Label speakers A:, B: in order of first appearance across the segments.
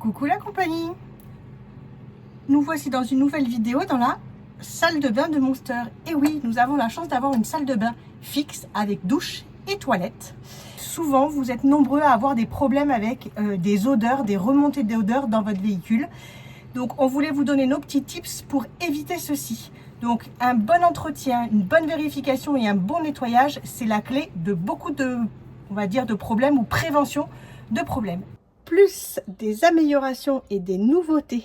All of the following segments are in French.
A: Coucou la compagnie. Nous voici dans une nouvelle vidéo dans la salle de bain de Monster. Et oui, nous avons la chance d'avoir une salle de bain fixe avec douche et toilette. Souvent, vous êtes nombreux à avoir des problèmes avec des odeurs, des remontées d'odeurs dans votre véhicule. Donc, on voulait vous donner nos petits tips pour éviter ceci. Donc, un bon entretien, une bonne vérification et un bon nettoyage, c'est la clé de beaucoup de, on va dire, de problèmes ou prévention de problèmes. Plus des améliorations et des nouveautés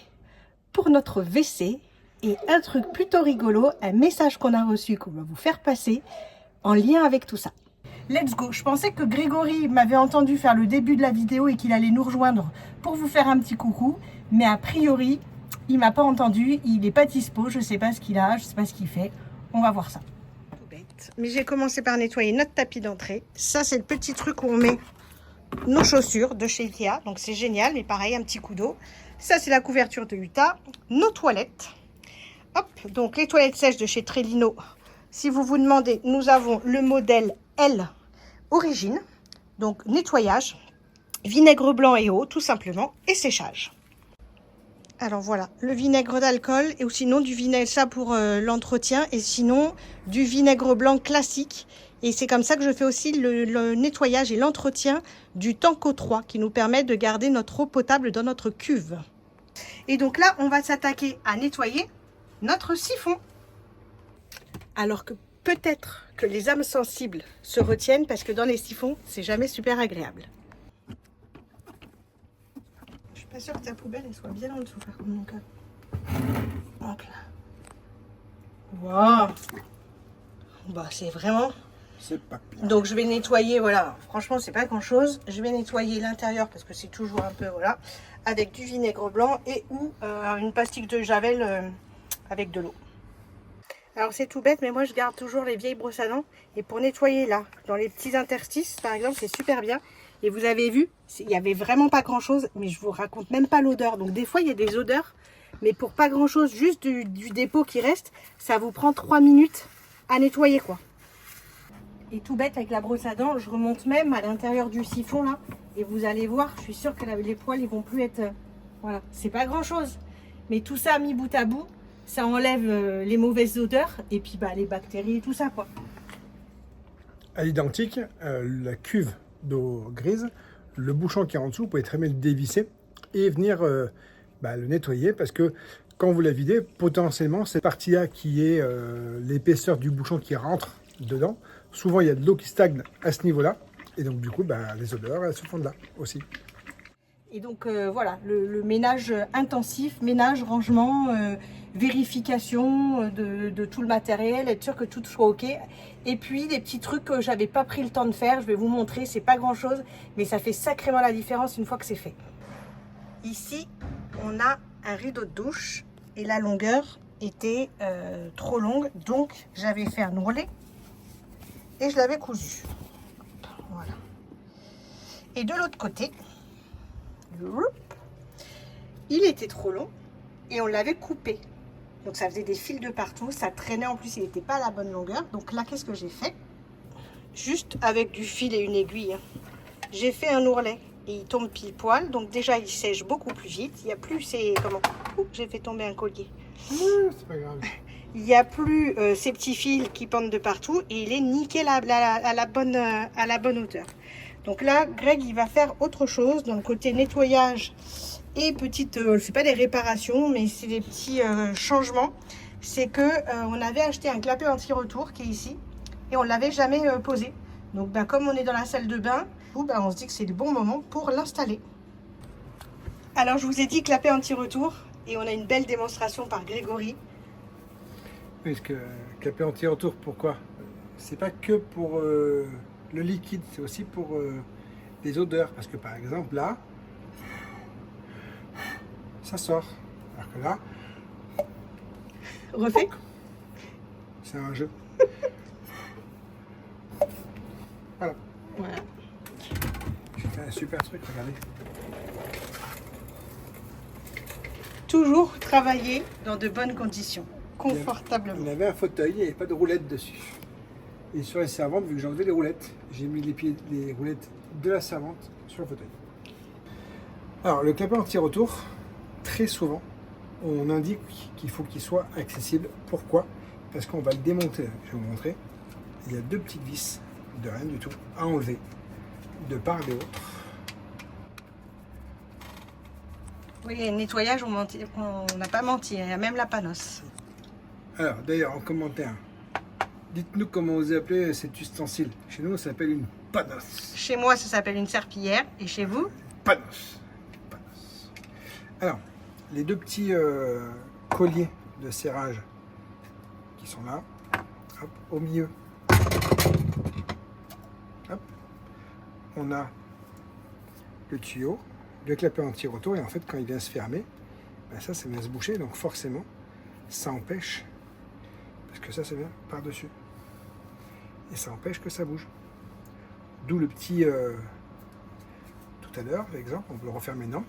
A: pour notre WC et un truc plutôt rigolo, un message qu'on a reçu qu'on va vous faire passer en lien avec tout ça. Let's go. Je pensais que Grégory m'avait entendu faire le début de la vidéo et qu'il allait nous rejoindre pour vous faire un petit coucou, mais a priori il m'a pas entendu, il n'est pas dispo, je sais pas ce qu'il a, je sais pas ce qu'il fait, on va voir ça. Tout bête. Mais j'ai commencé par nettoyer notre tapis d'entrée. Ça c'est le petit truc où on met nos chaussures de chez Ikea, donc c'est génial, mais pareil, un petit coup d'eau. Ça c'est la couverture de Utah. Nos toilettes, hop, donc les toilettes sèches de chez Trellino. Si vous vous demandez, nous avons le modèle L Origine, donc nettoyage, vinaigre blanc et eau tout simplement, et séchage. Alors voilà, le vinaigre d'alcool et ou sinon du vinaigre, ça pour l'entretien, et sinon du vinaigre blanc classique. Et c'est comme ça que je fais aussi le nettoyage et l'entretien du Tanco 3 qui nous permet de garder notre eau potable dans notre cuve. Et donc là, on va s'attaquer à nettoyer notre siphon. Alors que peut-être que les âmes sensibles se retiennent parce que dans les siphons, c'est jamais super agréable. Je suis pas sûre que ta poubelle elle soit bien en dessous par contre, donc hop là. Waouh. Bah c'est vraiment...
B: C'est pas pire.
A: Donc je vais nettoyer, voilà, franchement c'est pas grand chose. Je vais nettoyer l'intérieur parce que c'est toujours un peu, voilà, avec du vinaigre blanc et ou une pastille de javel avec de l'eau. Alors c'est tout bête, mais moi je garde toujours les vieilles brosses à dents. Et pour nettoyer là, dans les petits interstices par exemple, c'est super bien. Et vous avez vu, il n'y avait vraiment pas grand chose, mais je vous raconte même pas l'odeur. Donc des fois il y a des odeurs, mais pour pas grand chose, juste du dépôt qui reste, ça vous prend 3 minutes à nettoyer quoi. Et tout bête avec la brosse à dents, je remonte même à l'intérieur du siphon là, et vous allez voir, je suis sûre que les poils ils vont plus être, voilà, c'est pas grand chose, mais tout ça mis bout à bout, ça enlève les mauvaises odeurs et puis bah les bactéries et tout ça quoi.
B: À l'identique, la cuve d'eau grise, le bouchon qui est en dessous, vous pouvez très bien le dévisser et venir le nettoyer parce que quand vous la videz, potentiellement cette partie-là qui est l'épaisseur du bouchon qui rentre dedans, souvent il y a de l'eau qui stagne à ce niveau-là et donc du coup les odeurs elles se font de là aussi.
A: Et donc voilà, le ménage intensif, ménage, rangement, vérification de tout le matériel, être sûr que tout soit ok. Et puis des petits trucs que j'avais pas pris le temps de faire, je vais vous montrer, c'est pas grand chose, mais ça fait sacrément la différence une fois que c'est fait. Ici, on a un rideau de douche et la longueur était trop longue, donc j'avais fait un ourlet et je l'avais cousu. Voilà. Et de l'autre côté, il était trop long et on l'avait coupé. Donc ça faisait des fils de partout, ça traînait en plus, il n'était pas à la bonne longueur. Donc là, qu'est-ce que j'ai fait? Juste avec du fil et une aiguille, j'ai fait un ourlet et il tombe pile poil. Donc déjà, il sèche beaucoup plus vite. Il n'y a plus ces... Comment? J'ai fait tomber un collier.
B: C'est pas grave.
A: Il n'y a plus ces petits fils qui pendent de partout et il est nickel à la bonne hauteur. Donc là, Greg, il va faire autre chose dans le côté nettoyage et petites, c'est pas des réparations, mais c'est des petits changements. C'est que on avait acheté un clapet anti-retour qui est ici et on l'avait jamais posé. Donc comme on est dans la salle de bain, on se dit que c'est le bon moment pour l'installer. Alors je vous ai dit clapet anti-retour et on a une belle démonstration par Grégory.
B: Parce que clapet anti-retour, pourquoi? C'est pas que pour le liquide, c'est aussi pour les odeurs. Parce que par exemple là, ça sort. Alors que là,
A: Refait.
B: c'est un jeu. Voilà.
A: Voilà.
B: J'ai fait un super truc, regardez.
A: Toujours travailler dans de bonnes conditions, confortablement.
B: On avait un fauteuil, il n'y avait pas de roulette dessus. Et sur les servantes, vu que j'ai enlevé les roulettes, j'ai mis les roulettes de la servante sur le fauteuil. Alors, le clapet anti-retour, très souvent, on indique qu'il faut qu'il soit accessible. Pourquoi? Parce qu'on va le démonter. Je vais vous montrer. Il y a 2 petites vis de rien du tout à enlever de part et d'autre.
A: Oui, nettoyage, on n'a pas menti, il y a même la panosse.
B: Alors, d'ailleurs, en commentaire, dites-nous comment vous appelez cet ustensile. Chez nous, ça s'appelle une panosse.
A: Chez moi, ça s'appelle une serpillière. Et chez vous?
B: Panosse. Panosse. Alors, les 2 petits colliers de serrage qui sont là, hop, au milieu. Hop. On a le tuyau, le clapet anti-retour, et en fait, quand il vient se fermer, ben ça vient se boucher, donc forcément, ça empêche, parce que ça vient par-dessus. Et ça empêche que ça bouge. D'où le petit, tout à l'heure, par exemple, on peut le refermer maintenant.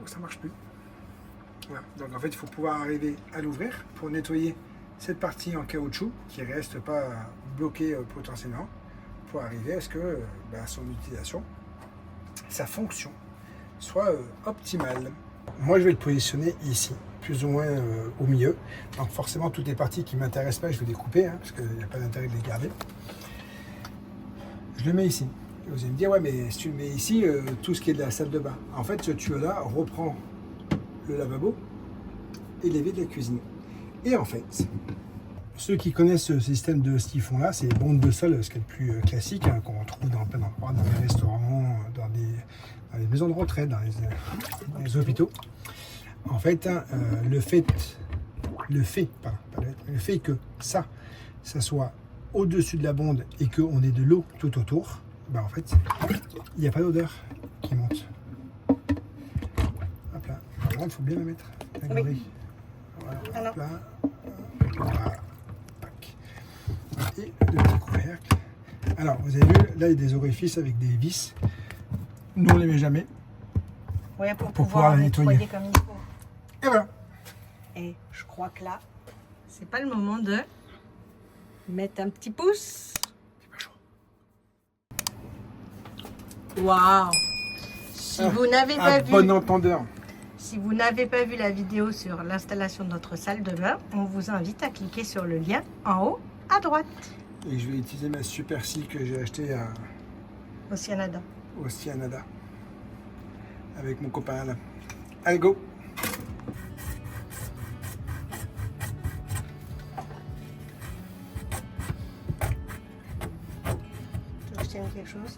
B: Ça marche plus. Voilà. Donc en fait, il faut pouvoir arriver à l'ouvrir pour nettoyer cette partie en caoutchouc qui ne reste pas bloquée potentiellement, pour arriver à ce que son utilisation, sa fonction, soit optimale. Moi, je vais le positionner ici, plus ou moins au milieu. Donc forcément, toutes les parties qui ne m'intéressent pas, je vais les couper, parce qu'il n'y a pas d'intérêt de les garder. Je le mets ici. Vous allez me dire, ouais, mais si tu le mets ici, tout ce qui est de la salle de bain. En fait, ce tuyau-là reprend le lavabo et l'évier de la cuisine. Et en fait, ceux qui connaissent ce système de siphon-là, c'est les bombes de sol, ce qui est le plus classique, qu'on retrouve dans plein d'endroits, dans les restaurants, dans les maisons de retraite, dans les hôpitaux. En fait, le fait que ça soit au-dessus de la bonde et qu'on ait de l'eau tout autour, en fait, il n'y a pas d'odeur qui monte. Hop là. Par contre, il faut bien la mettre. La grille. Voilà. Hop là. Voilà. Et le petit couvercle. Alors, vous avez vu, là, il y a des orifices avec des vis. Nous, on ne les met jamais.
A: Ouais, pour pouvoir la nettoyer comme il faut.
B: Et voilà.
A: Et je crois que là, c'est pas le moment de mettre un petit pouce. Waouh! Si vous n'avez pas vu,
B: bon entendeur.
A: Si vous n'avez pas vu la vidéo sur l'installation de notre salle de bain, on vous invite à cliquer sur le lien en haut à droite.
B: Et je vais utiliser ma super scie que j'ai achetée
A: au Cianada.
B: Avec mon copain Alain. Allez, go!
A: Tu veux que je tienne quelque chose?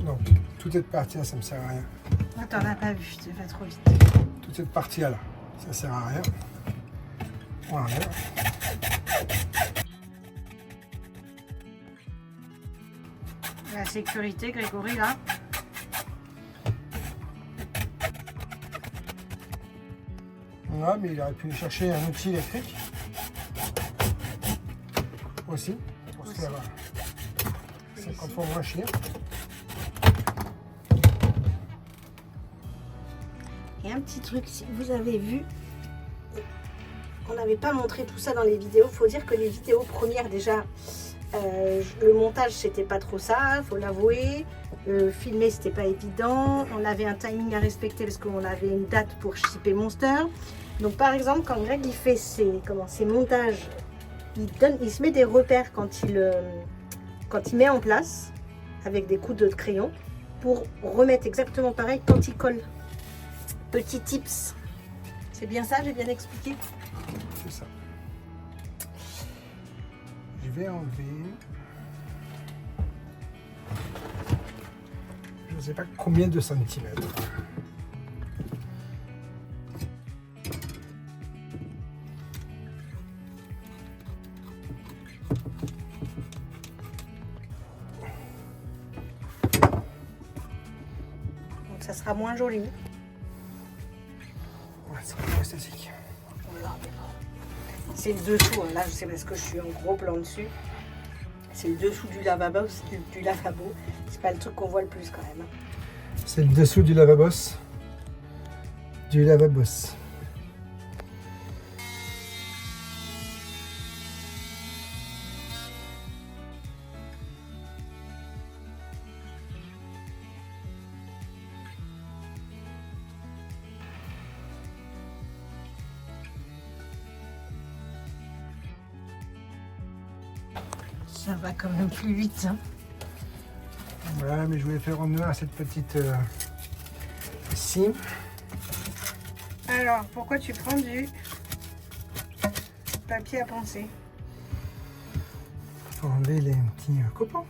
B: Donc, toute cette partie-là, ça me sert à rien.
A: Attends, on n'a pas vu, tu vas trop vite.
B: Toute cette partie-là, ça sert à rien. Voilà.
A: La sécurité, Grégory, là.
B: Ouais, mais il aurait pu chercher un outil électrique. Aussi. Pour se faire 50 fois moins cher.
A: Et un petit truc, si vous avez vu, on n'avait pas montré tout ça dans les vidéos. Il faut dire que les vidéos premières, déjà, le montage, c'était pas trop ça, faut l'avouer. Filmer, c'était pas évident. On avait un timing à respecter parce qu'on avait une date pour shipper Monster. Donc, par exemple, quand Greg il fait ses montages, il se met des repères quand il met en place avec des coups de crayon pour remettre exactement pareil quand il colle. Petit tips. C'est bien ça, j'ai bien expliqué?
B: C'est ça. Je vais enlever. Je ne sais pas combien de centimètres.
A: Donc ça sera moins joli.
B: Ouais, c'est pas esthétique.
A: C'est le dessous, hein. Là je sais parce que je suis en gros plan dessus. C'est le dessous du lavabo, c'est pas le truc qu'on voit le plus quand même.
B: C'est le dessous du lavabos. du Lavabos.
A: Ça va quand même plus vite, hein.
B: Voilà, mais je voulais faire honneur à cette petite cime.
A: Alors, pourquoi tu prends du papier à penser?
B: Pour enlever les petits copeaux.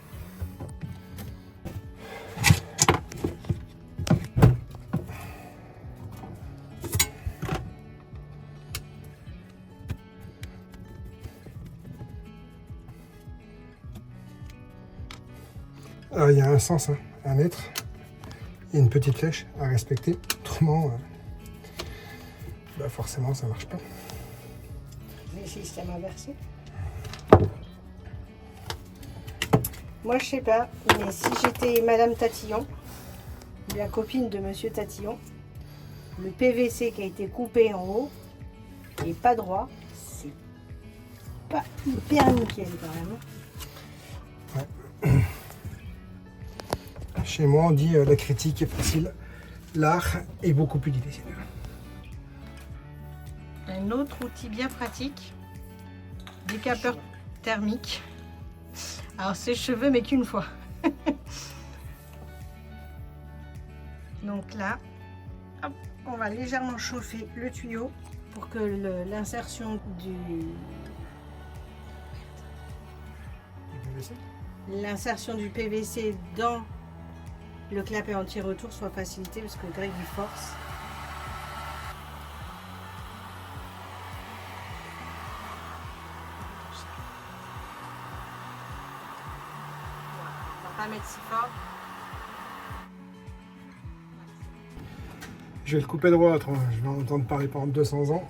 B: Alors, il y a un sens à mettre et une petite flèche à respecter. Autrement, bah forcément, ça marche pas.
A: Le système inversé. Moi, je sais pas, mais si j'étais Madame Tatillon, la copine de Monsieur Tatillon, le PVC qui a été coupé en haut et pas droit, c'est pas hyper nickel quand même.
B: Chez moi, on dit la critique est facile, l'art est beaucoup plus difficile.
A: Un autre outil bien pratique, décapeur thermique. Alors sèche-cheveux, mais qu'une fois. Donc là, hop, on va légèrement chauffer le tuyau pour que l'insertion du PVC dans le clapet anti-retour soit facilité, parce que Greg il force. On va pas mettre si fort.
B: Je vais le couper droit, autrement je vais en entendre parler pendant 200 ans.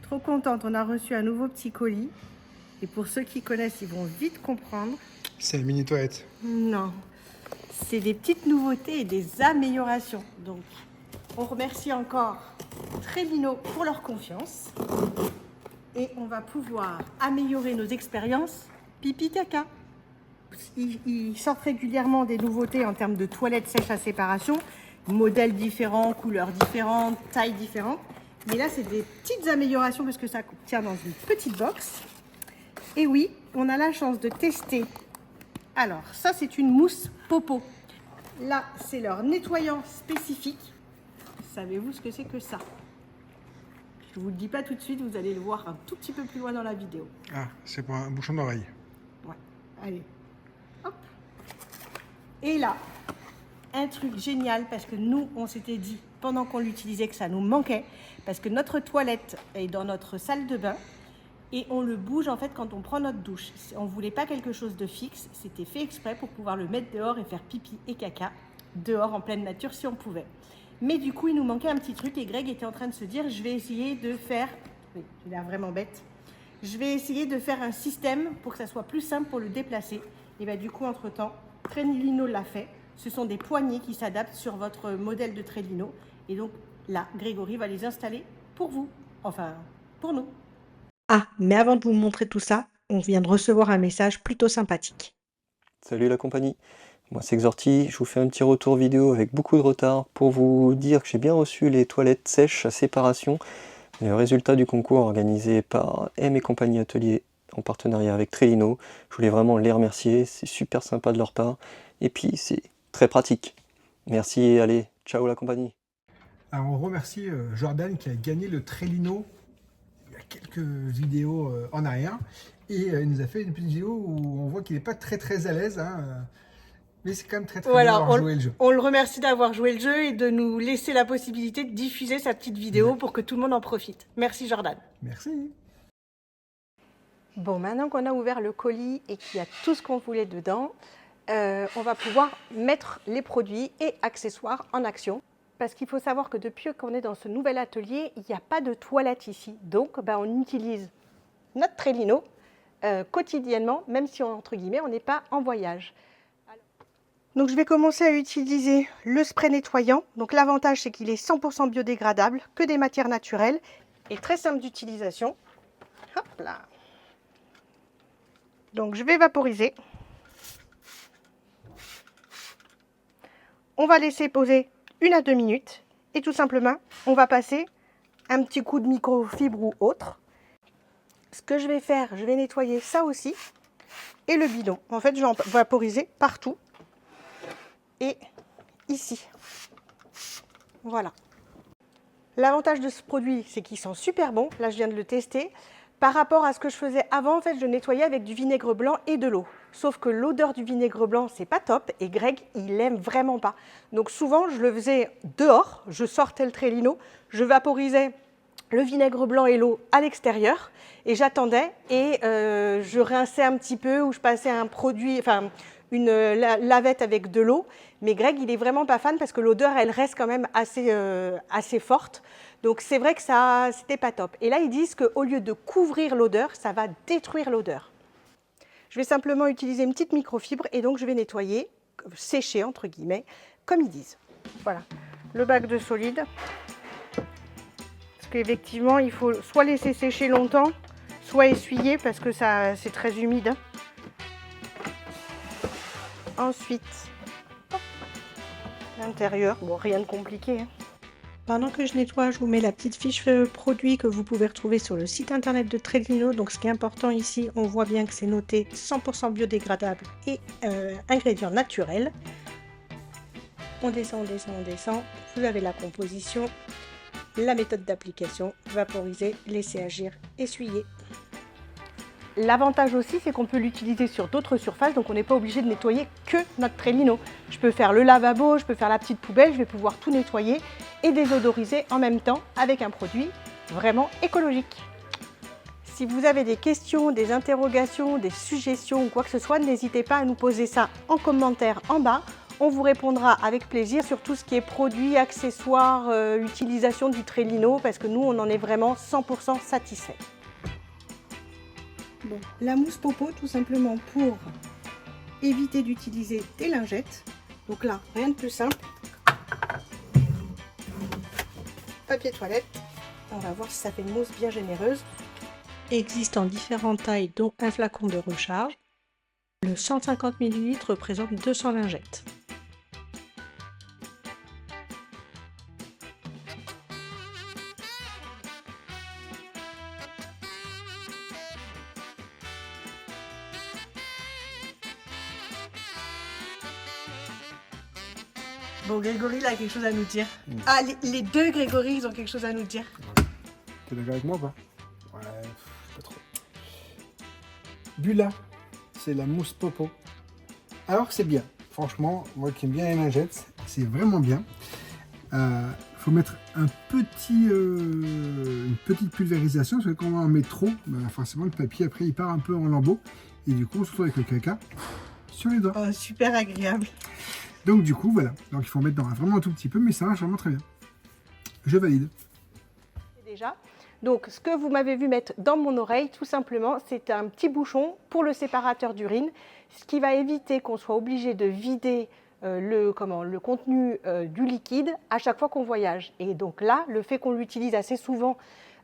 A: Trop contente, on a reçu un nouveau petit colis. Et pour ceux qui connaissent, ils vont vite comprendre.
B: C'est le mini toilette.
A: Non, c'est des petites nouveautés et des améliorations. Donc, on remercie encore Trellino pour leur confiance. Et on va pouvoir améliorer nos expériences pipi caca. Ils sortent régulièrement des nouveautés en termes de toilettes sèches à séparation, modèles différents, couleurs différentes, tailles différentes. Mais là, c'est des petites améliorations parce que ça tient dans une petite box. Et oui, on a la chance de tester. Alors, ça, c'est une mousse popo. Là, c'est leur nettoyant spécifique. Savez-vous ce que c'est que ça? Je ne vous le dis pas tout de suite, vous allez le voir un tout petit peu plus loin dans la vidéo.
B: Ah, c'est pour un bouchon d'oreille.
A: Ouais, allez. Hop. Et là, un truc génial parce que nous, on s'était dit pendant qu'on l'utilisait que ça nous manquait parce que notre toilette est dans notre salle de bain et on le bouge en fait quand on prend notre douche. On ne voulait pas quelque chose de fixe, c'était fait exprès pour pouvoir le mettre dehors et faire pipi et caca dehors en pleine nature si on pouvait. Mais du coup, il nous manquait un petit truc et Greg était en train de se dire je vais essayer de faire, oui, il a l'air vraiment bête, je vais essayer de faire un système pour que ça soit plus simple pour le déplacer. Et bien du coup, entre-temps, Trellino l'a fait. Ce sont des poignées qui s'adaptent sur votre modèle de Trellino. Et donc là, Grégory va les installer pour vous. Enfin, pour nous. Ah, mais avant de vous montrer tout ça, on vient de recevoir un message plutôt sympathique.
C: Salut la compagnie, moi c'est Xorti, je vous fais un petit retour vidéo avec beaucoup de retard pour vous dire que j'ai bien reçu les toilettes sèches à séparation. Le résultat du concours organisé par M et compagnie Atelier en partenariat avec Trellino. Je voulais vraiment les remercier, c'est super sympa de leur part et puis c'est très pratique. Merci et allez, ciao la compagnie.
B: Alors on remercie Jordan qui a gagné le Trellino il y a quelques vidéos en arrière et il nous a fait une petite vidéo où on voit qu'il n'est pas très à l'aise. Mais c'est quand même très bien
A: Voilà,
B: d'avoir joué le jeu.
A: on le remercie d'avoir joué le jeu et de nous laisser la possibilité de diffuser sa petite vidéo pour que tout le monde en profite. Merci Jordan.
B: Merci.
A: Bon, maintenant qu'on a ouvert le colis et qu'il y a tout ce qu'on voulait dedans, on va pouvoir mettre les produits et accessoires en action. Parce qu'il faut savoir que depuis qu'on est dans ce nouvel atelier, il n'y a pas de toilette ici. Donc, on utilise notre Trellino quotidiennement, même si, entre guillemets, on n'est pas en voyage. Donc, je vais commencer à utiliser le spray nettoyant. Donc, l'avantage, c'est qu'il est 100% biodégradable, que des matières naturelles et très simple d'utilisation. Hop là. Donc, je vais vaporiser. On va laisser poser 1 à 2 minutes et tout simplement, on va passer un petit coup de microfibre ou autre. Ce que je vais faire, je vais nettoyer ça aussi et le bidon. En fait, je vais en vaporiser partout et ici. Voilà. L'avantage de ce produit, c'est qu'il sent super bon. Là, je viens de le tester. Par rapport à ce que je faisais avant, en fait, je nettoyais avec du vinaigre blanc et de l'eau. Sauf que l'odeur du vinaigre blanc, c'est pas top et Greg, il l'aime vraiment pas. Donc souvent, je le faisais dehors, je sortais le Trellino, je vaporisais le vinaigre blanc et l'eau à l'extérieur et j'attendais et je rinçais un petit peu ou je passais un produit, enfin une lavette avec de l'eau. Mais Greg, il est vraiment pas fan parce que l'odeur, elle reste quand même assez forte. Donc c'est vrai que ça, c'était pas top. Et là, ils disent qu'au lieu de couvrir l'odeur, ça va détruire l'odeur. Je vais simplement utiliser une petite microfibre et donc je vais nettoyer, sécher entre guillemets, comme ils disent. Voilà, le bac de solide. Parce qu'effectivement, il faut soit laisser sécher longtemps, soit essuyer parce que c'est très humide. Ensuite, l'intérieur, bon, rien de compliqué. Pendant que je nettoie, je vous mets la petite fiche produit que vous pouvez retrouver sur le site internet de Trellino. Donc ce qui est important ici, on voit bien que c'est noté 100% biodégradable et ingrédients naturels. On descend, on descend, on descend. Vous avez la composition, la méthode d'application, vaporiser, laisser agir, essuyer. L'avantage aussi, c'est qu'on peut l'utiliser sur d'autres surfaces, donc on n'est pas obligé de nettoyer que notre Trellino. Je peux faire le lavabo, je peux faire la petite poubelle, je vais pouvoir tout nettoyer et désodoriser en même temps avec un produit vraiment écologique. Si vous avez des questions, des interrogations, des suggestions ou quoi que ce soit, n'hésitez pas à nous poser ça en commentaire en bas. On vous répondra avec plaisir sur tout ce qui est produits, accessoires, utilisation du Trellino, parce que nous, on en est vraiment 100% satisfait. Bon, la mousse popo, tout simplement pour éviter d'utiliser des lingettes. Donc là, rien de plus simple. Papier toilette. On va voir si ça fait une mousse bien généreuse. Existe en différentes tailles, dont un flacon de recharge. Le 150 ml représente 200 lingettes. Bon, Grégory, il a quelque chose à nous dire. Ah, les deux Grégory, ils ont quelque chose à nous dire.
B: T'es d'accord avec moi ou pas? Ouais, pas trop. Bula, c'est la mousse popo. Alors c'est bien. Franchement, moi qui aime bien les lingettes, c'est vraiment bien. Faut mettre une petite pulvérisation, parce que quand on en met trop, forcément le papier après il part un peu en lambeaux. Et du coup on se retrouve avec le caca sur les doigts.
A: Oh, super agréable.
B: Donc du coup voilà, donc il faut en mettre dans vraiment un tout petit peu, mais ça marche vraiment très bien. Je valide.
A: Déjà, donc ce que vous m'avez vu mettre dans mon oreille, tout simplement, c'est un petit bouchon pour le séparateur d'urine, ce qui va éviter qu'on soit obligé de vider le contenu du liquide à chaque fois qu'on voyage. Et donc là, le fait qu'on l'utilise assez souvent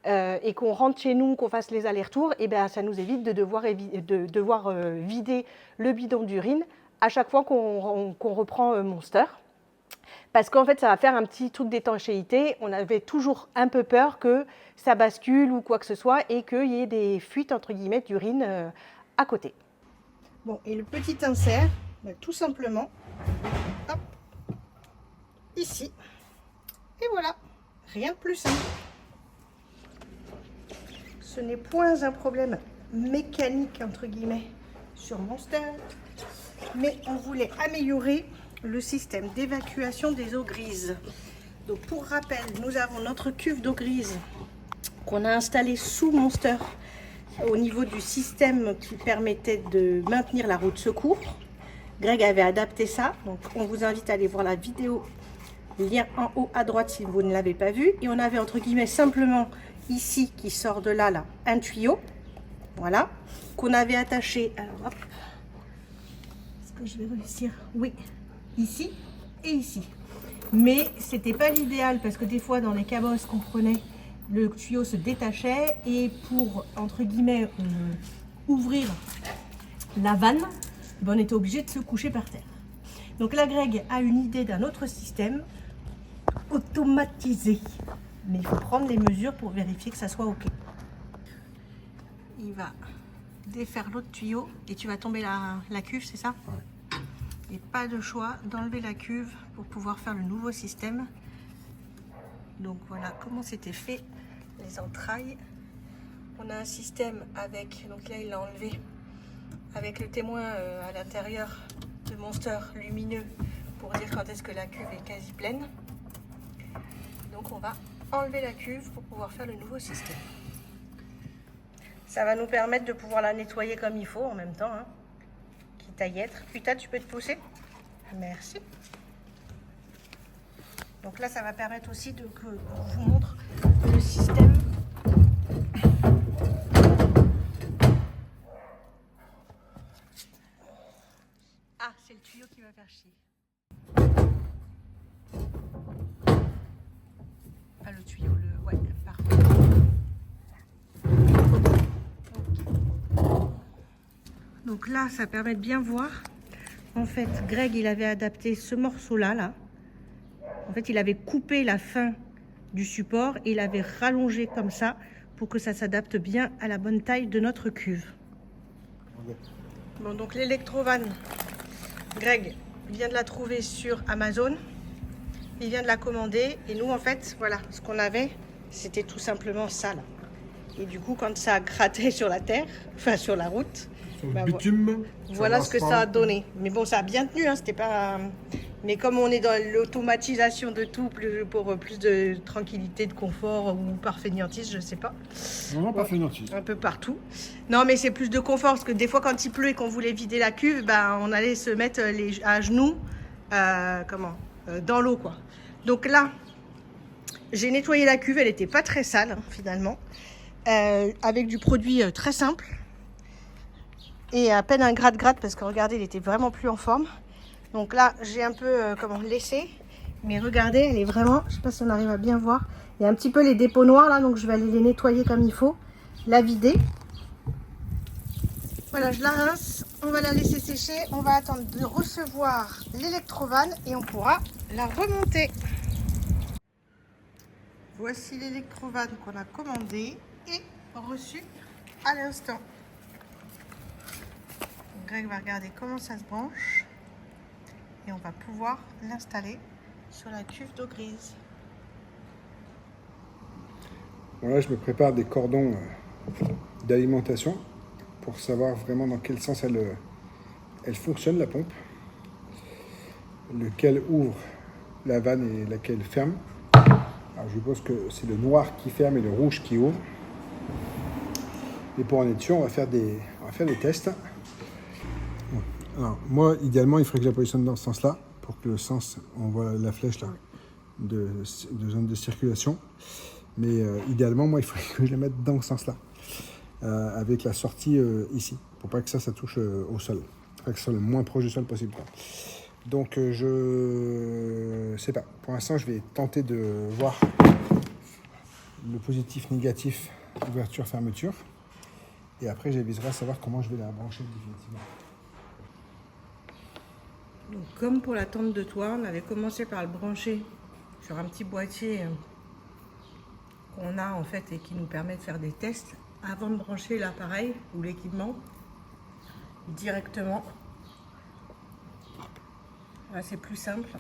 A: et qu'on rentre chez nous, qu'on fasse les allers-retours, et ben, ça nous évite de devoir vider le bidon d'urine à chaque fois qu'on reprend Monster. Parce qu'en fait, ça va faire un petit truc d'étanchéité. On avait toujours un peu peur que ça bascule ou quoi que ce soit et qu'il y ait des fuites, entre guillemets, d'urine à côté. Bon, et le petit insert, tout simplement, hop, ici. Et voilà, rien de plus simple. Ce n'est point un problème mécanique, entre guillemets, sur Monster. mais on voulait améliorer le système d'évacuation des eaux grises. Donc pour rappel, nous avons notre cuve d'eau grise qu'on a installée sous Monster au niveau du système qui permettait de maintenir la roue de secours. Greg avait adapté ça, donc on vous invite à aller voir la vidéo, lien en haut à droite si vous ne l'avez pas vu. Et on avait entre guillemets simplement ici qui sort de là, un tuyau, voilà, qu'on avait attaché, alors hop, est-ce que je vais réussir? Oui, ici et ici. Mais c'était pas l'idéal parce que des fois dans les cabosses qu'on prenait, le tuyau se détachait et pour entre guillemets ouvrir la vanne, on était obligé de se coucher par terre. Donc là Greg a une idée d'un autre système automatisé, mais il faut prendre les mesures pour vérifier que ça soit ok. Il va défaire l'autre tuyau et tu vas tomber la cuve, c'est ça?
B: Ouais.
A: Et pas de choix d'enlever la cuve pour pouvoir faire le nouveau système. Donc voilà comment c'était fait les entrailles. On a un système avec, donc là il l'a enlevé, avec le témoin à l'intérieur de Monster lumineux pour dire quand est-ce que la cuve est quasi pleine. Donc on va enlever la cuve pour pouvoir faire le nouveau système. Ça va nous permettre de pouvoir la nettoyer comme il faut en même temps, hein, quitte à y être. Putain, tu peux te pousser? Merci. Donc là, ça va permettre aussi que je vous montre le système. Ah, c'est le tuyau qui va faire chier. Pas le tuyau, le... Ouais, parfait. Okay. Donc là, ça permet de bien voir. En fait, Greg, il avait adapté ce morceau-là, là. En fait, il avait coupé la fin du support et il avait rallongé comme ça pour que ça s'adapte bien à la bonne taille de notre cuve. Bon, donc l'électrovan, Greg vient de la trouver sur Amazon. Il vient de la commander et nous, en fait, voilà, ce qu'on avait, c'était tout simplement ça, là. Et du coup, quand ça a gratté sur la terre, enfin sur la route,
B: Sur le bitume,
A: voilà ce que ça a donné. Mais bon, ça a bien tenu, hein, c'était pas... Mais comme on est dans l'automatisation de tout, pour plus de tranquillité, de confort ou par feignantise, je sais pas.
B: Non, pas feignantise.
A: Un peu partout. Non, mais c'est plus de confort, parce que des fois, quand il pleut et qu'on voulait vider la cuve, ben, on allait se mettre à genoux dans l'eau, quoi. Donc là, j'ai nettoyé la cuve, elle n'était pas très sale, hein, finalement, avec du produit très simple. Et à peine un gratte-gratte, parce que regardez, il était vraiment plus en forme. Donc là, j'ai un peu laissé. Mais regardez, elle est vraiment, je sais pas si on arrive à bien voir. Il y a un petit peu les dépôts noirs là, donc je vais aller les nettoyer comme il faut. La vider. Voilà, je la rince. On va la laisser sécher. On va attendre de recevoir l'électrovan et on pourra la remonter. Voici l'électrovan qu'on a commandé et reçu à l'instant. Greg va regarder comment ça se branche. Et on va pouvoir l'installer sur la cuve d'eau grise.
B: Voilà, je me prépare des cordons d'alimentation pour savoir vraiment dans quel sens elle fonctionne, la pompe. Lequel ouvre la vanne et laquelle ferme. Alors je pense que c'est le noir qui ferme et le rouge qui ouvre. Et pour en être sûr, on va faire des tests. Alors, moi, idéalement, il faudrait que je la positionne dans ce sens-là, pour que le sens, on voit la flèche là, de zone de circulation. Mais idéalement, moi, il faudrait que je la mette dans ce sens-là, avec la sortie ici, pour pas que ça touche au sol. Il faudrait que ce soit le moins proche du sol possible, quoi. Donc, je sais pas. Pour l'instant, je vais tenter de voir le positif, négatif, ouverture, fermeture. Et après, j'aviserai à savoir comment je vais la brancher définitivement.
A: Donc, comme pour la tente de toit, on avait commencé par le brancher sur un petit boîtier qu'on a en fait et qui nous permet de faire des tests avant de brancher l'appareil ou l'équipement directement. Là, c'est plus simple.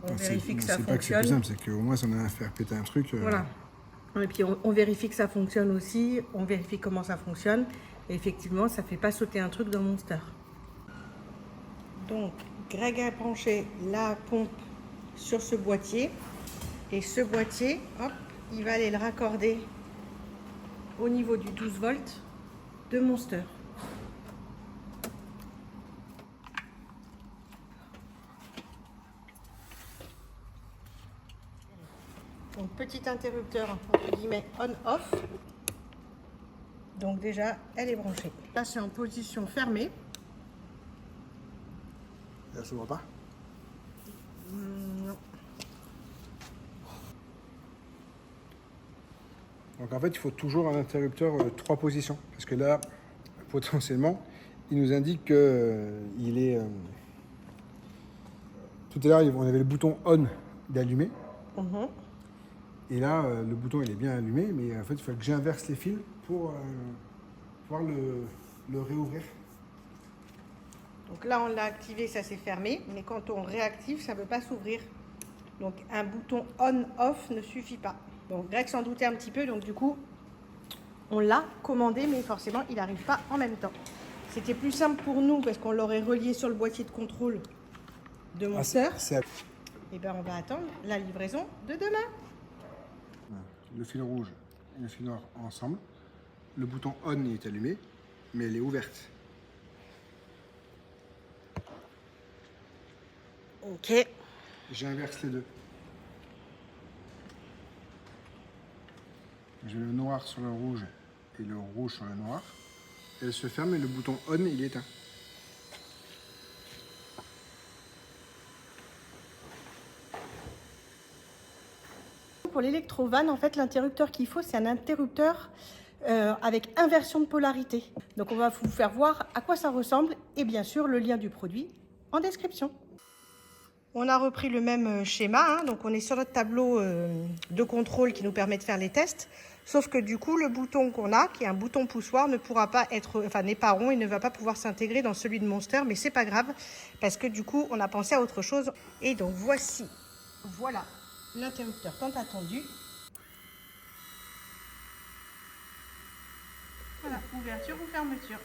A: On vérifie que ça fonctionne.
B: C'est pas que c'est plus simple, c'est qu'au moins si on a à faire péter un truc.
A: Voilà. Et puis on vérifie que ça fonctionne aussi, on vérifie comment ça fonctionne. Et effectivement, ça ne fait pas sauter un truc dans Monster. Donc Greg a branché la pompe sur ce boîtier et ce boîtier, hop, il va aller le raccorder au niveau du 12 volts de Monster. Donc petit interrupteur entre guillemets on-off. Donc déjà elle est branchée. Là c'est en position fermée.
B: Ça s'ouvre pas?
A: Non.
B: Donc en fait, il faut toujours un interrupteur 3 positions. Parce que là, potentiellement, il nous indique qu'il est... Tout à l'heure, on avait le bouton on d'allumer. Et là, le bouton, il est bien allumé. Mais en fait, il faut que j'inverse les fils pour pouvoir le réouvrir.
A: Donc là, on l'a activé, ça s'est fermé. Mais quand on réactive, ça ne peut pas s'ouvrir. Donc un bouton on-off ne suffit pas. Donc Greg s'en doutait un petit peu, donc du coup, on l'a commandé, mais forcément, il n'arrive pas en même temps. C'était plus simple pour nous, parce qu'on l'aurait relié sur le boîtier de contrôle de Monster. Et bien, on va attendre la livraison de demain.
B: Le fil rouge et le fil noir ensemble. Le bouton on est allumé, mais elle est ouverte.
A: Ok.
B: J'inverse les deux. J'ai le noir sur le rouge et le rouge sur le noir. Elle se ferme et le bouton on il est éteint.
A: Pour l'électrovan, en fait, l'interrupteur qu'il faut, c'est un interrupteur avec inversion de polarité. Donc on va vous faire voir à quoi ça ressemble et bien sûr le lien du produit en description. On a repris le même schéma, hein, donc on est sur notre tableau de contrôle qui nous permet de faire les tests. Sauf que du coup, le bouton qu'on a, qui est un bouton poussoir, ne pourra pas être, enfin n'est pas rond et ne va pas pouvoir s'intégrer dans celui de Monster, mais c'est pas grave parce que du coup, on a pensé à autre chose. Et donc voici, voilà l'interrupteur tant attendu. Voilà, ouverture ou fermeture.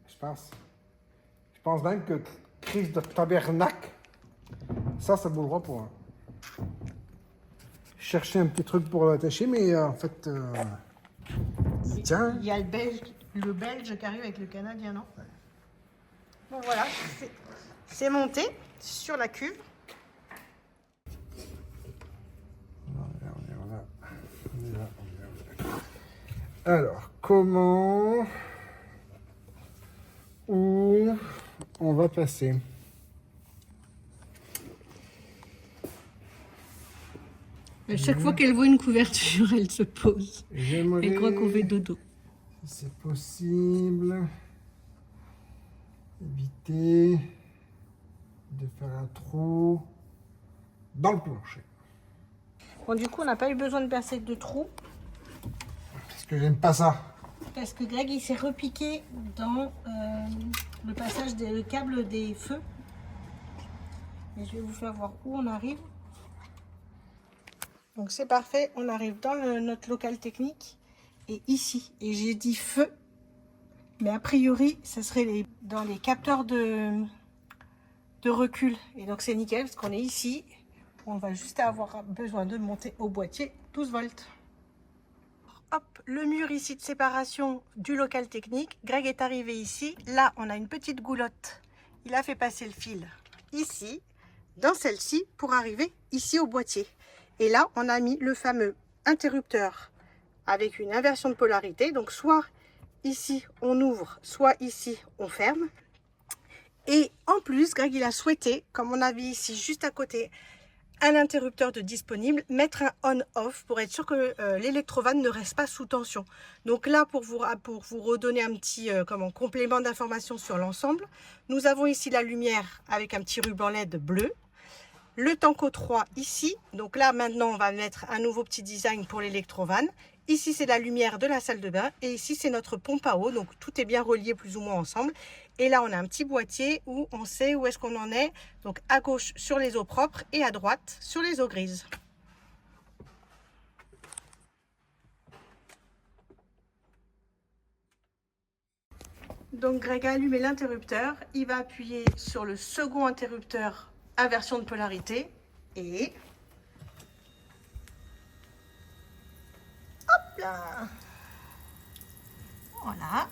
B: Je pense bien que crise de tabernacle, ça bougera pour un. Chercher un petit truc pour l'attacher, mais en fait, il tient.
A: Il y a le belge qui arrive avec le canadien, non? Ouais. Bon voilà, c'est monté sur la cuve.
B: Alors, comment... Où on va passer?
A: Chaque fois qu'elle voit une couverture, elle se pose.
B: J'aimerais...
A: Elle croit qu'on fait dodo.
B: Si c'est possible, éviter de faire un trou dans le plancher.
A: Bon, du coup, on n'a pas eu besoin de percer de trou.
B: Parce que j'aime pas ça.
A: Parce que Greg, il s'est repiqué dans le passage des câbles des feux. Et je vais vous faire voir où on arrive. Donc c'est parfait, on arrive dans notre local technique et ici. Et j'ai dit feu, mais a priori, ça serait dans les capteurs de recul. Et donc c'est nickel parce qu'on est ici. On va juste avoir besoin de monter au boîtier 12 volts. Hop, le mur ici de séparation du local technique. Greg est arrivé ici. Là, on a une petite goulotte. Il a fait passer le fil ici, dans celle-ci, pour arriver ici au boîtier. Et là, on a mis le fameux interrupteur avec une inversion de polarité. Donc, soit ici, on ouvre, soit ici, on ferme. Et en plus, Greg, il a souhaité, comme on a vu ici, juste à côté, un interrupteur de disponible, mettre un on-off pour être sûr que l'électrovan ne reste pas sous tension. Donc là, pour vous redonner un petit complément d'information sur l'ensemble, nous avons ici la lumière avec un petit ruban LED bleu. Le Tanco 3 ici, donc là maintenant on va mettre un nouveau petit design pour l'électrovan. Ici c'est la lumière de la salle de bain et ici c'est notre pompe à eau, donc tout est bien relié plus ou moins ensemble. Et là on a un petit boîtier où on sait où est-ce qu'on en est, donc à gauche sur les eaux propres et à droite sur les eaux grises. Donc Greg a allumé l'interrupteur, il va appuyer sur le second interrupteur inversion de polarité et hop là, voilà.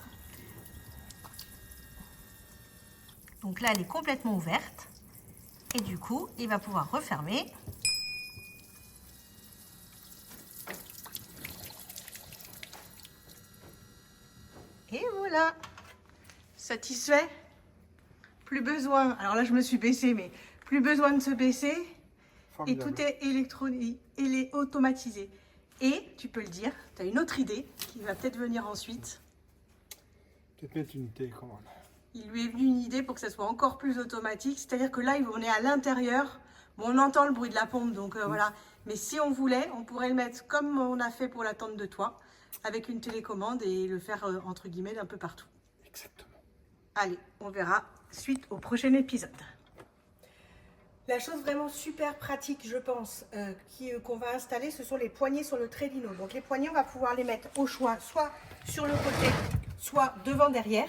A: Donc là elle est complètement ouverte et du coup il va pouvoir refermer. Et voilà, satisfait. Plus besoin, alors là je me suis baissée, mais plus besoin de se baisser.
B: Formidable.
A: Et tout est électronique, il est automatisé. Et tu peux le dire, tu as une autre idée qui va peut-être venir ensuite.
B: Peut-être mettre une télécommande.
A: Il lui est venu une idée pour que ça soit encore plus automatique. C'est-à-dire que là, on est à l'intérieur. Bon, on entend le bruit de la pompe, donc voilà. Mais si on voulait, on pourrait le mettre comme on a fait pour la tente de toit, avec une télécommande et le faire, entre guillemets, d'un peu partout.
B: Exactement.
A: Allez, on verra suite au prochain épisode. La chose vraiment super pratique, je pense, qu'on va installer, ce sont les poignées sur le Trélino. Donc les poignées, on va pouvoir les mettre au choix, soit sur le côté, soit devant, derrière.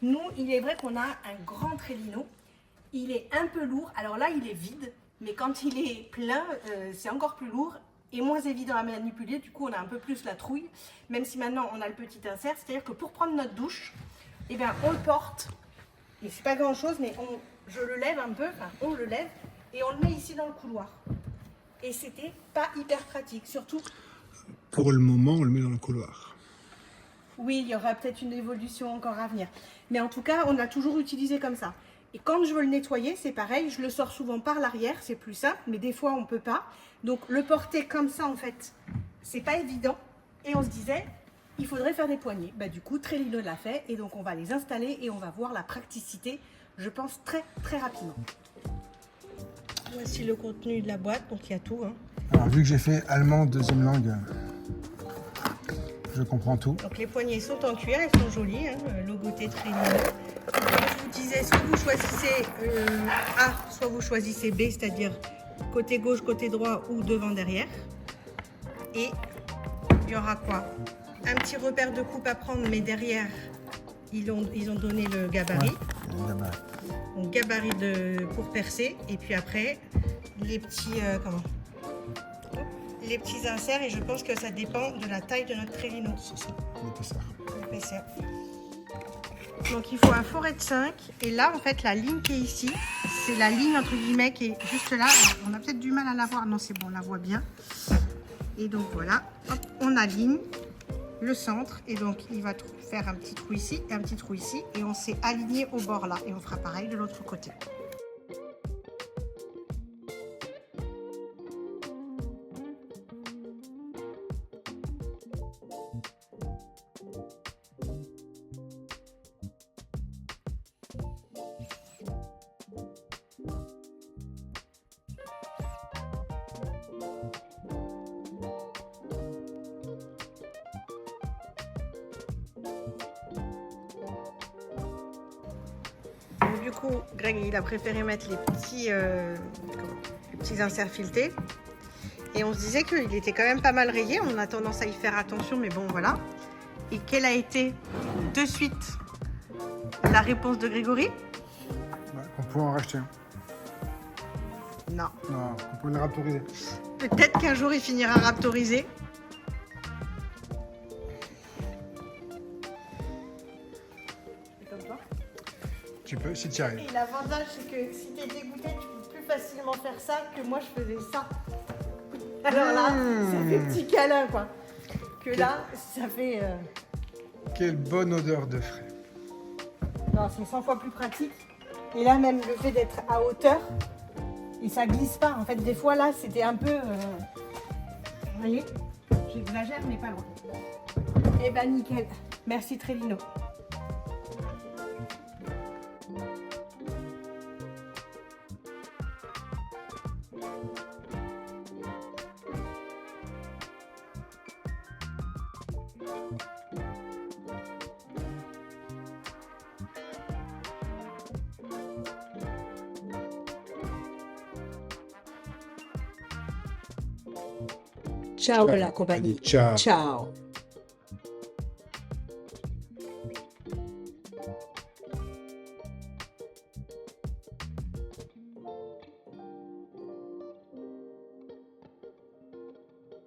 A: Nous, il est vrai qu'on a un grand Trélino. Il est un peu lourd. Alors là, il est vide, mais quand il est plein, c'est encore plus lourd et moins évident à manipuler. Du coup, on a un peu plus la trouille, même si maintenant on a le petit insert. C'est-à-dire que pour prendre notre douche, eh bien, on le porte. Et c'est pas grand-chose, mais je le lève un peu, enfin, on le lève et on le met ici dans le couloir. Et c'était pas hyper pratique, surtout.
B: Pour le moment, on le met dans le couloir.
A: Oui, il y aura peut-être une évolution encore à venir. Mais en tout cas, on l'a toujours utilisé comme ça. Et quand je veux le nettoyer, c'est pareil, je le sors souvent par l'arrière, c'est plus simple, mais des fois on peut pas. Donc le porter comme ça, en fait, c'est pas évident. Et on se disait, il faudrait faire des poignées. Bah, du coup, Trélino l'a fait, et donc on va les installer et on va voir la praticité, je pense, très très rapidement. Voici le contenu de la boîte, donc il y a tout. Hein.
B: Alors, vu que j'ai fait allemand deuxième langue, je comprends tout.
A: Donc les poignées sont en cuir, elles sont jolies, hein, logoté Trélino. Comme je vous disais, soit vous choisissez A, soit vous choisissez B, c'est-à-dire côté gauche, côté droit ou devant, derrière. Et il y aura quoi? Un petit repère de coupe à prendre, mais derrière, ils ont donné le gabarit.
B: Ouais,
A: Donc gabarit pour percer. Et puis après, les petits, les petits inserts. Et je pense que ça dépend de la taille de notre Trélino.
B: c'est ça, l'épaisseur.
A: L'épaisseur. Donc il faut un forêt de 5. Et là, en fait, la ligne qui est ici, c'est la ligne entre guillemets qui est juste là. On a peut-être du mal à la voir. Non, c'est bon, on la voit bien. Et donc voilà, hop, on aligne le centre. Et donc il va faire un petit trou ici et un petit trou ici. Et on s'est aligné au bord là. Et on fera pareil de l'autre côté. Donc, du coup, Greg, il a préféré mettre les petits inserts filetés. Et on se disait qu'il était quand même pas mal rayé. On a tendance à y faire attention, mais bon, voilà. Et quelle a été de suite la réponse de Grégory?
B: Ouais, on pourrait en racheter un.
A: Non.
B: Non, on pourrait le raptoriser.
A: Peut-être qu'un jour, il finira raptorisé. C'est comme toi.
B: Tu peux, si tu y arrives.
A: Et l'avantage, c'est que si tu es dégoûté, tu peux plus facilement faire ça que moi, je faisais ça. Alors là, ça fait petit câlin, quoi. Que là, ça fait...
B: Quelle bonne odeur de frais.
A: Non, c'est 100 fois plus pratique. Et là, même le fait d'être à hauteur, et ça glisse pas. En fait, des fois, là, c'était un peu... Vous voyez, j'exagère, mais pas loin. Eh ben, nickel. Merci, Trélino. Ciao la compagnie.
B: Ciao.
A: Ciao.